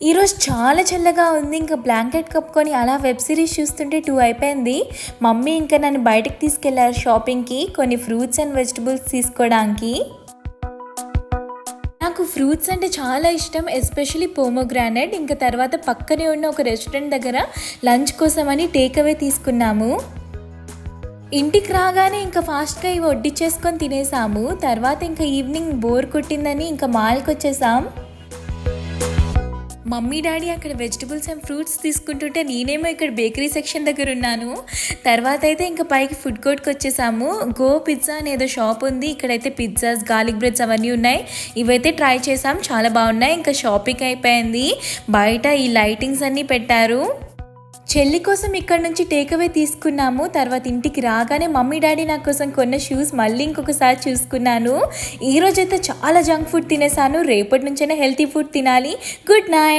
ఈరోజు చాలా చల్లగా ఉంది. ఇంకా బ్లాంకెట్ కప్పుకొని అలా వెబ్ సిరీస్ చూస్తుంటే 2 అయిపోయింది. మమ్మీ ఇంకా నన్ను బయటకి తీసుకెళ్లారు షాపింగ్‌కి కొన్ని ఫ్రూట్స్ అండ్ వెజిటబుల్స్ తీసుకోవడానికి. నాకు ఫ్రూట్స్ అంటే చాలా ఇష్టం. Especially pomegranate. ఇంకా తర్వాత పక్కనే ఉన్న ఒక రెస్టారెంట్ దగ్గర లంచ్ కోసమని టేక్ అవే తీసుకున్నాము. ఇంటికి రాగానే ఇంకా ఫాస్ట్‌గా ఇవి వడ్డించేసుకొని తినేసాము. తర్వాత ఇంకా ఈవినింగ్ బోర్ కొట్టిందని ఇంకా మాల్‌కి వచ్చేసాం. మమ్మీ డాడీ అక్కడ వెజిటబుల్స్ అండ్ ఫ్రూట్స్ తీసుకుంటుంటే నేనేమో ఇక్కడ బేకరీ సెక్షన్ దగ్గర ఉన్నాను. తర్వాత అయితే ఇంకా పైకి ఫుడ్ కోర్ట్కి వచ్చేసాము. గో పిజ్జా అనేదో షాప్ ఉంది. ఇక్కడైతే పిజ్జాస్, గార్లిక్ బ్రెడ్స్ అవన్నీ ఉన్నాయి. ఇవైతే ట్రై చేసాం, చాలా బాగున్నాయి. ఇంకా షాపింగ్ అయిపోయింది. బయట ఈ లైటింగ్స్ అన్నీ పెట్టారు. చెల్లి కోసం ఇక్కడ నుంచి టేక్అవే తీసుకున్నాము. తర్వాత ఇంటికి రాగానే మమ్మీ డాడీ నా కోసం కొన్న షూస్ మళ్ళీ ఇంకొకసారి చూసుకున్నాను. ఈరోజైతే చాలా జంక్ ఫుడ్ తినేసాను. రేపటి నుంచైనా హెల్తీ ఫుడ్ తినాలి. Good night.